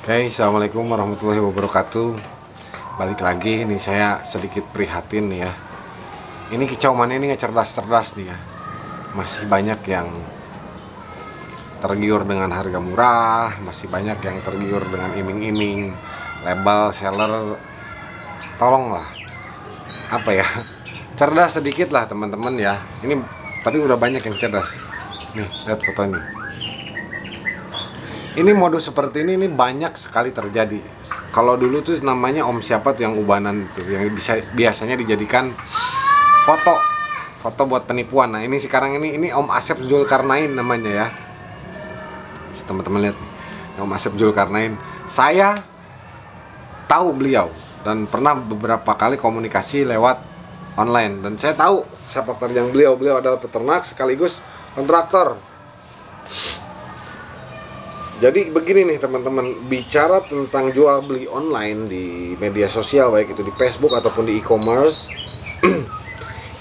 Oke, assalamualaikum warahmatullahi wabarakatuh. Balik lagi nih, saya sedikit prihatin nih ya. Ini kicauannya ini nggak cerdas-cerdas nih ya. Masih banyak yang tergiur dengan harga murah, masih banyak yang tergiur dengan iming-iming, label seller. Tolonglah, apa ya? Cerdas sedikit lah teman-teman ya. Ini tapi udah banyak yang cerdas. Nih, lihat foto ini. Ini modus seperti ini banyak sekali terjadi. Kalau dulu tuh namanya om siapa tuh yang ubanan tuh, yang biasanya dijadikan foto buat penipuan. Nah ini sekarang ini Om Asep Zulkarnain namanya ya. Teman-teman lihat nih, Om Asep Zulkarnain. Saya tahu beliau dan pernah beberapa kali komunikasi lewat online, dan saya tahu sepak terjang beliau. Beliau adalah peternak sekaligus kontraktor. Jadi begini nih teman-teman, bicara tentang jual beli online di media sosial, baik itu di Facebook ataupun di e-commerce,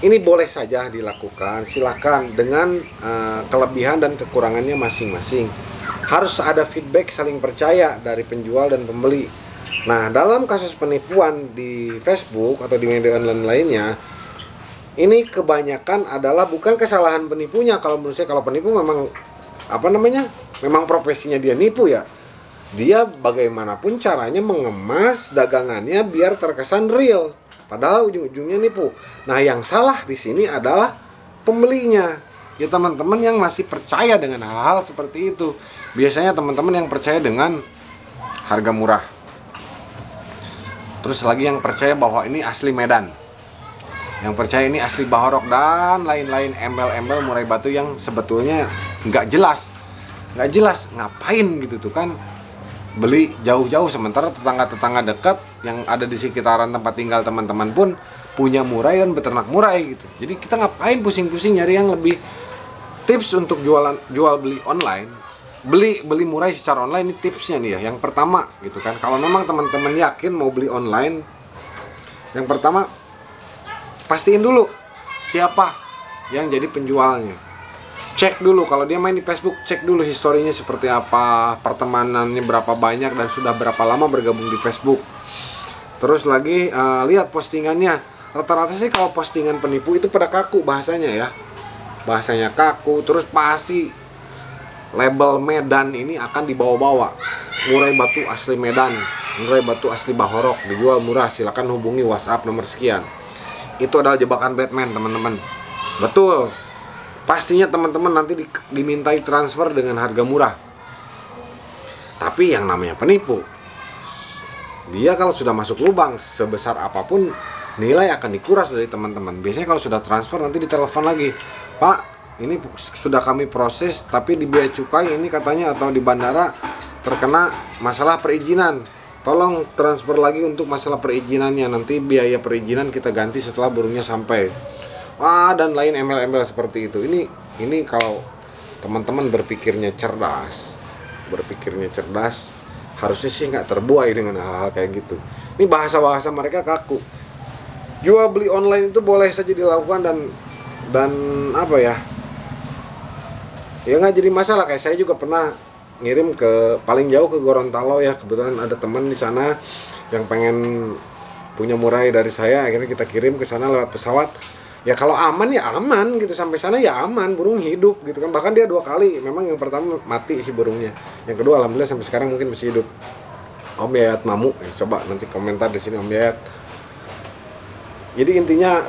ini boleh saja dilakukan, silakan dengan kelebihan dan kekurangannya masing-masing. Harus ada feedback saling percaya dari penjual dan pembeli. Nah, dalam kasus penipuan di Facebook atau di media online lainnya, ini kebanyakan adalah bukan kesalahan penipunya. Kalau menurut saya, kalau penipu memang memang profesinya dia nipu ya. Dia bagaimanapun caranya mengemas dagangannya biar terkesan real, padahal ujung-ujungnya nipu. Nah, yang salah di sini adalah pembelinya. Ya teman-teman yang masih percaya dengan hal-hal seperti itu. Biasanya teman-teman yang percaya dengan harga murah. Terus lagi yang percaya bahwa ini asli Medan. Yang percaya ini asli Bahorok dan lain-lain, embel-embel murai batu yang sebetulnya nggak jelas. Ngapain gitu tuh kan beli jauh-jauh, sementara tetangga-tetangga dekat yang ada di sekitaran tempat tinggal teman-teman pun punya murai dan beternak murai gitu. Jadi kita ngapain pusing-pusing nyari yang lebih. Tips untuk jual beli online, beli murai secara online, ini tipsnya nih ya. Yang pertama gitu kan, kalau memang teman-teman yakin mau beli online, yang pertama pastiin dulu siapa yang jadi penjualnya. Cek dulu, kalau dia main di Facebook, cek dulu historinya seperti apa, pertemanannya berapa banyak, dan sudah berapa lama bergabung di Facebook. Terus lagi lihat postingannya. Rata-rata sih kalau postingan penipu itu pada kaku bahasanya kaku. Terus pasti label Medan ini akan dibawa-bawa. Murai batu asli Medan, murai batu asli Bahorok, dijual murah, silakan hubungi WhatsApp nomor sekian. Itu adalah jebakan Batman teman-teman. Betul. Pastinya teman-teman nanti dimintai transfer dengan harga murah. Tapi yang namanya penipu, dia kalau sudah masuk lubang sebesar apapun, nilai akan dikuras dari teman-teman. Biasanya kalau sudah transfer nanti ditelepon lagi, Pak, ini sudah kami proses, tapi di bea cukai ini katanya atau di bandara terkena masalah perizinan. Tolong transfer lagi untuk masalah perizinannya, nanti biaya perizinan kita ganti setelah burungnya sampai. Dan lain embel-embel seperti itu. Ini kalau teman-teman berpikirnya cerdas, harusnya sih nggak terbuai dengan hal-hal kayak gitu. Ini bahasa-bahasa mereka kaku. Jual beli online itu boleh saja dilakukan dan apa ya? Ya nggak jadi masalah. Kayak saya juga pernah ngirim ke paling jauh ke Gorontalo ya. Kebetulan ada teman di sana yang pengen punya murai dari saya, akhirnya kita kirim ke sana lewat pesawat. Ya kalau aman ya aman gitu, sampai sana ya aman, burung hidup gitu kan. Bahkan dia 2 kali, memang yang pertama mati si burungnya, yang kedua alhamdulillah sampai sekarang mungkin masih hidup. Om Yayat Mamu, coba nanti komentar di sini Om Yayat. Jadi intinya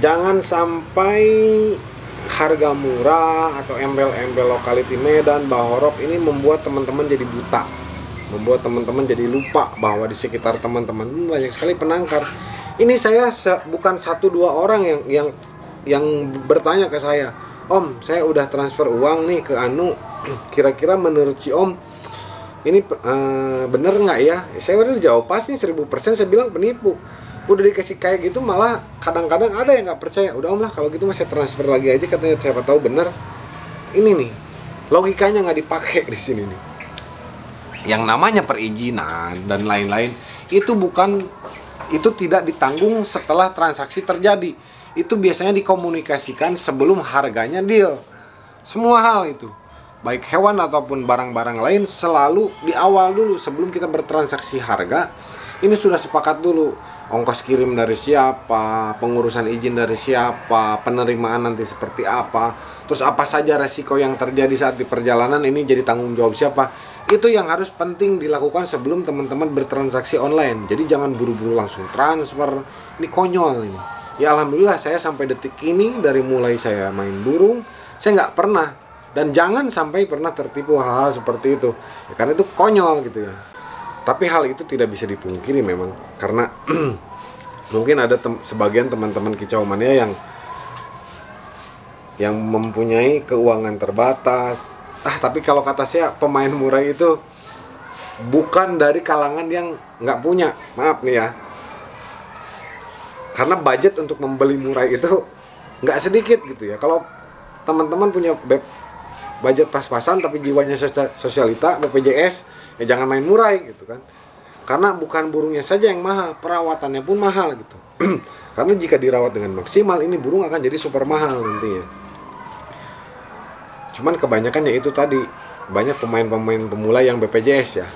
jangan sampai harga murah atau embel-embel lokality Medan, Bahorok ini membuat teman-teman jadi buta, membuat teman-teman jadi lupa bahwa di sekitar teman-teman banyak sekali penangkar. Ini saya bukan 1-2 orang yang bertanya ke saya, Om, saya udah transfer uang nih ke Anu, kira-kira menurut si Om ini bener nggak ya? Saya udah jawab pasti 1000%, saya bilang penipu. Udah dikasih kayak gitu malah kadang-kadang ada yang nggak percaya. Udah Om lah, kalau gitu saya transfer lagi aja, katanya siapa tahu bener. Ini nih logikanya nggak dipakai di sini nih. Yang namanya perizinan dan lain-lain itu tidak ditanggung setelah transaksi terjadi. Itu biasanya dikomunikasikan sebelum harganya deal. Semua hal itu baik hewan ataupun barang-barang lain selalu di awal dulu sebelum kita bertransaksi harga, ini sudah sepakat dulu ongkos kirim dari siapa, pengurusan izin dari siapa, penerimaan nanti seperti apa, terus apa saja resiko yang terjadi saat di perjalanan ini jadi tanggung jawab siapa. Itu yang harus penting dilakukan sebelum teman-teman bertransaksi online. Jadi jangan buru-buru langsung transfer, ini konyol ini. Ya alhamdulillah saya sampai detik ini dari mulai saya main burung, saya nggak pernah dan jangan sampai pernah tertipu hal-hal seperti itu ya, karena itu konyol gitu ya. Tapi hal itu tidak bisa dipungkiri memang karena mungkin ada sebagian teman-teman kicau mania yang mempunyai keuangan terbatas. Tapi kalau kata saya pemain murai itu bukan dari kalangan yang nggak punya, maaf nih ya. Karena budget untuk membeli murai itu nggak sedikit gitu ya. Kalau teman-teman punya budget pas-pasan tapi jiwanya sosialita, BPJS, ya jangan main murai gitu kan. Karena bukan burungnya saja yang mahal, perawatannya pun mahal gitu. Karena jika dirawat dengan maksimal, ini burung akan jadi super mahal nantinya. Cuman kebanyakan ya itu tadi, banyak pemain-pemain pemula yang BPJS ya.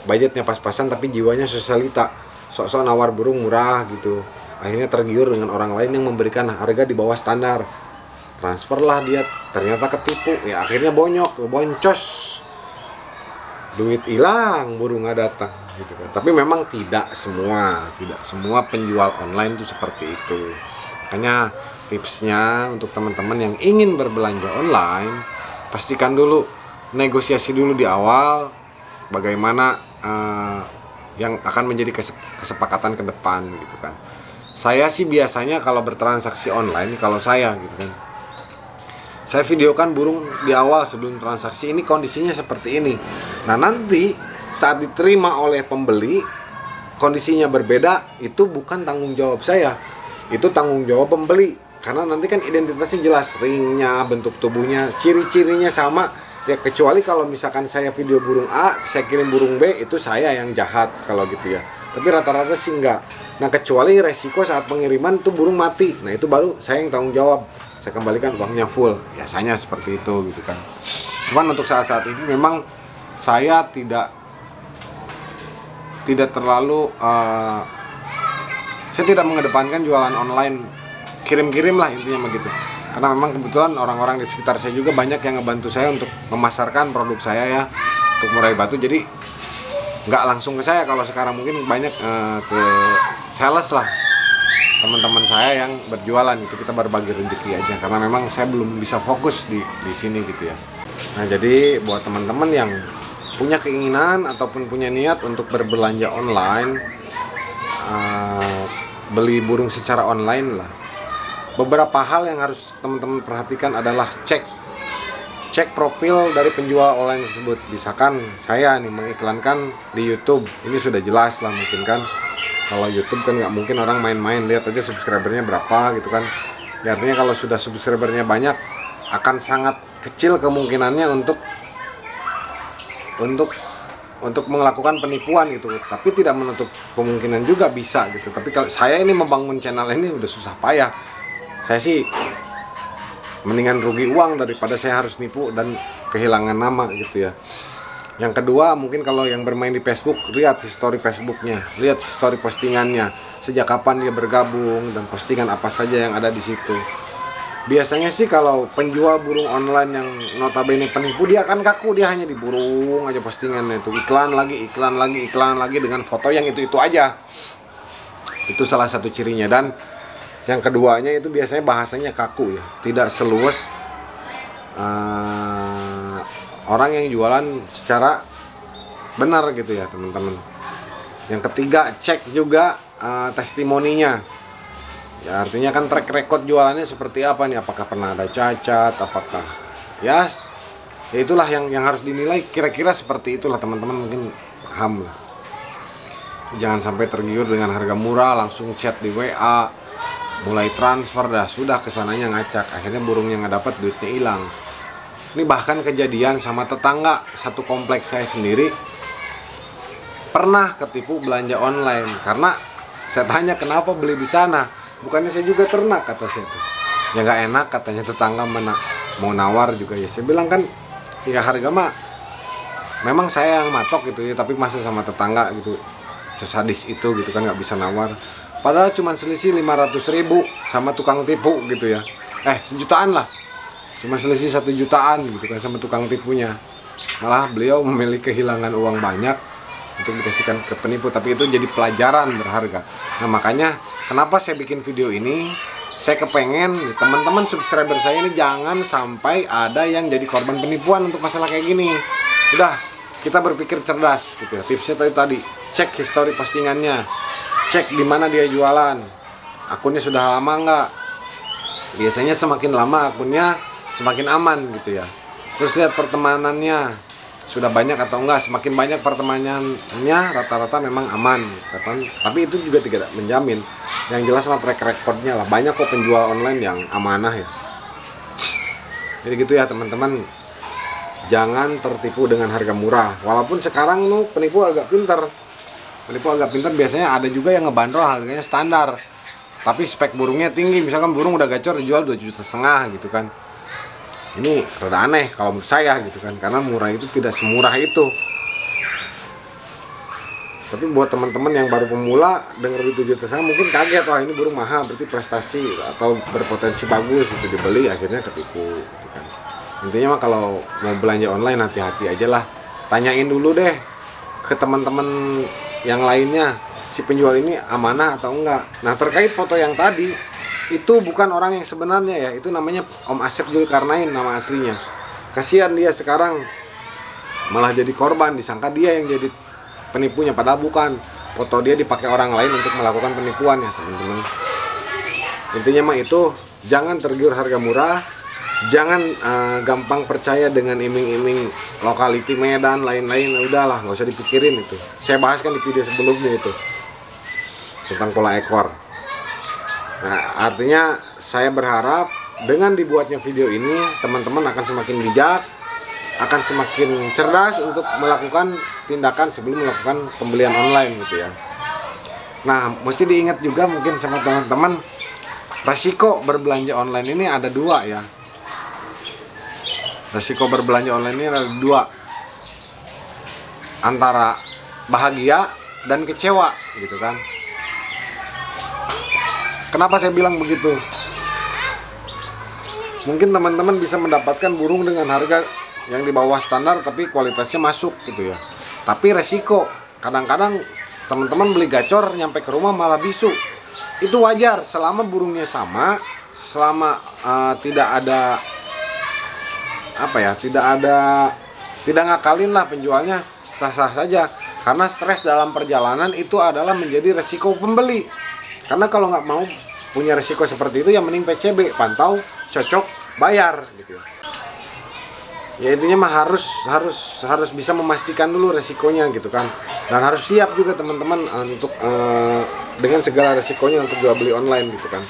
Budgetnya pas-pasan tapi jiwanya sosialita. Sok-sok nawar burung murah gitu. Akhirnya tergiur dengan orang lain yang memberikan harga di bawah standar. Transferlah dia, ternyata ketipu. Ya akhirnya boncos. Duit hilang, burung nggak datang gitu kan. Tapi memang tidak semua penjual online tuh seperti itu. Makanya tipsnya untuk teman-teman yang ingin berbelanja online, pastikan dulu, negosiasi dulu di awal bagaimana yang akan menjadi kesepakatan ke depan gitu kan. Saya sih biasanya kalau bertransaksi online, kalau saya gitu kan, saya videokan burung di awal sebelum transaksi, ini kondisinya seperti ini. Nah nanti saat diterima oleh pembeli kondisinya berbeda, itu bukan tanggung jawab saya, itu tanggung jawab pembeli. Karena nanti kan identitasnya jelas, ringnya, bentuk tubuhnya, ciri-cirinya sama. Ya kecuali kalau misalkan saya video burung A, saya kirim burung B, itu saya yang jahat kalau gitu ya. Tapi rata-rata sih enggak. Nah kecuali resiko saat pengiriman itu burung mati, nah itu baru saya yang tanggung jawab, saya kembalikan uangnya full, biasanya seperti itu gitu kan. Cuman untuk saat-saat ini memang saya tidak terlalu saya tidak mengedepankan jualan online, kirim-kirim lah intinya begitu. Karena memang kebetulan orang-orang di sekitar saya juga banyak yang ngebantu saya untuk memasarkan produk saya ya, untuk murai batu. Jadi nggak langsung ke saya, kalau sekarang mungkin banyak ke sales lah, teman-teman saya yang berjualan, itu kita berbagi rezeki aja karena memang saya belum bisa fokus di sini gitu ya. Nah jadi buat teman-teman yang punya keinginan ataupun punya niat untuk berbelanja online, beli burung secara online lah, beberapa hal yang harus teman-teman perhatikan adalah cek profil dari penjual online tersebut. Misalkan saya nih mengiklankan di YouTube, ini sudah jelas lah mungkin kan. Kalau YouTube kan nggak mungkin orang main-main, lihat aja subscribernya berapa gitu kan. Ya, artinya kalau sudah subscribernya banyak, akan sangat kecil kemungkinannya untuk melakukan penipuan gitu. Tapi tidak menutup kemungkinan juga bisa gitu. Tapi kalau saya ini membangun channel ini udah susah payah, saya sih mendingan rugi uang daripada saya harus nipu dan kehilangan nama gitu ya. Yang kedua, mungkin kalau yang bermain di Facebook, lihat history Facebooknya, lihat history postingannya, sejak kapan dia bergabung dan postingan apa saja yang ada di situ. Biasanya sih kalau penjual burung online yang notabene penipu, dia akan kaku, dia hanya di burung aja postingannya itu, iklan lagi dengan foto yang itu aja. Itu salah satu cirinya. Dan yang keduanya itu biasanya bahasanya kaku ya, tidak seluas orang yang jualan secara benar gitu ya teman-teman. Yang ketiga, cek juga testimoninya. Ya artinya kan track record jualannya seperti apa nih, apakah pernah ada cacat, apakah ya itulah yang harus dinilai, kira-kira seperti itulah teman-teman, mungkin paham lah. Jangan sampai tergiur dengan harga murah langsung chat di WA, mulai transfer dah sudah kesananya ngacak, akhirnya burungnya nggak dapat, duitnya hilang. Ini bahkan kejadian sama tetangga satu kompleks saya sendiri, pernah ketipu belanja online. Karena saya tanya kenapa beli di sana, bukannya saya juga ternak, kata saya tuh. Ya nggak enak katanya tetangga mau nawar juga ya. Saya bilang kan Ya harga mah memang saya yang matok gitu ya, tapi masa sama tetangga gitu sesadis itu gitu kan, nggak bisa nawar. Padahal cuma selisih 500.000 sama tukang tipu gitu ya. Sejutaan lah. Cuma selisih 1 jutaan gitu kan sama tukang tipunya. Malah beliau memiliki kehilangan uang banyak untuk dikasihkan ke penipu, tapi itu jadi pelajaran berharga. Nah makanya kenapa saya bikin video ini, saya kepengen teman-teman subscriber saya ini jangan sampai ada yang jadi korban penipuan untuk masalah kayak gini. Udah, kita berpikir cerdas gitu ya. Tipsnya tadi, cek histori postingannya, cek di mana dia jualan, akunnya sudah lama nggak. Biasanya semakin lama akunnya semakin aman gitu ya. Terus lihat pertemanannya sudah banyak atau enggak. Semakin banyak pertemanannya rata-rata memang aman tapi itu juga tidak menjamin. Yang jelas mah track recordnya lah. Banyak kok penjual online yang amanah ya. Jadi gitu ya teman-teman, jangan tertipu dengan harga murah. Walaupun sekarang penipu agak pintar biasanya ada juga yang ngebanderol harganya standar tapi spek burungnya tinggi. Misalkan burung udah gacor dijual 2,5 juta gitu kan. Ini rada aneh kalau menurut saya gitu kan, karena murah itu tidak semurah itu. Tapi buat teman-teman yang baru pemula dengar 7 juta mungkin kaget, wah ini burung mahal berarti prestasi atau berpotensi bagus itu dibeli, akhirnya ketipu gitu kan. Intinya mah kalau mau belanja online hati-hati aja lah. Tanyain dulu deh ke teman-teman yang lainnya, si penjual ini amanah atau enggak. Nah terkait foto yang tadi, itu bukan orang yang sebenarnya ya, itu namanya Om Asep Zulkarnain nama aslinya. Kasihan dia sekarang malah jadi korban, disangka dia yang jadi penipunya, padahal bukan. Foto dia dipakai orang lain untuk melakukan penipuan ya teman-teman. Intinya mah itu, jangan tergiur harga murah, jangan gampang percaya dengan iming-iming lokality Medan lain-lain. Udahlah, nggak usah dipikirin itu. Saya bahas kan di video sebelumnya itu tentang pola ekor. Nah, artinya saya berharap dengan dibuatnya video ini, teman-teman akan semakin bijak, akan semakin cerdas untuk melakukan tindakan sebelum melakukan pembelian online gitu ya. Nah, mesti diingat juga mungkin sama teman-teman, resiko berbelanja online ini ada 2 ya. Resiko berbelanja online ini ada 2. Antara bahagia dan kecewa gitu kan. Kenapa saya bilang begitu? Mungkin teman-teman bisa mendapatkan burung dengan harga yang di bawah standar tapi kualitasnya masuk gitu ya. Tapi resiko, kadang-kadang teman-teman beli gacor nyampe ke rumah malah bisu. Itu wajar selama burungnya sama, selama tidak ngakalin lah penjualnya, sah-sah saja. Karena stres dalam perjalanan itu adalah menjadi resiko pembeli. Karena kalau nggak mau punya resiko seperti itu, yang mending PCB, pantau, cocok, bayar gitu. Ya intinya mah harus bisa memastikan dulu resikonya gitu kan. Dan harus siap juga teman-teman untuk dengan segala resikonya untuk jual beli online gitu kan.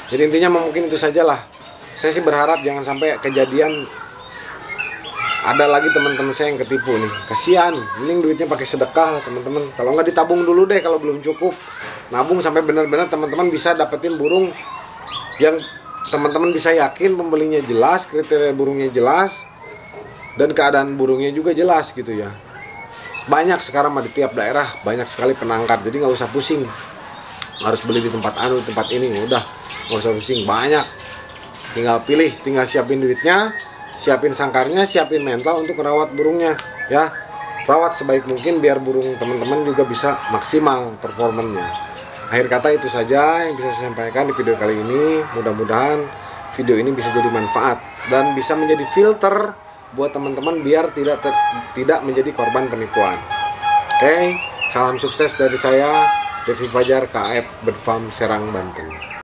Jadi intinya mungkin itu sajalah. Saya sih berharap jangan sampai kejadian ada lagi teman-teman saya yang ketipu nih. Kasihan, mending duitnya pakai sedekah teman-teman. Kalau nggak ditabung dulu deh kalau belum cukup. Nabung sampai benar-benar teman-teman bisa dapetin burung yang teman-teman bisa yakin pembelinya jelas, kriteria burungnya jelas, dan keadaan burungnya juga jelas gitu ya. Banyak sekarang di tiap daerah banyak sekali penangkar, jadi nggak usah pusing harus beli di tempat tempat ini, udah nggak usah pusing, banyak. Tinggal pilih, tinggal siapin duitnya, siapin sangkarnya, siapin mental untuk merawat burungnya ya. Rawat sebaik mungkin biar burung teman-teman juga bisa maksimal performanya. Akhir kata itu saja yang bisa saya sampaikan di video kali ini. Mudah-mudahan video ini bisa jadi manfaat dan bisa menjadi filter buat teman-teman biar tidak menjadi korban penipuan. Oke, salam sukses dari saya, Devi Fajar, KF Bird Farm Serang, Banten.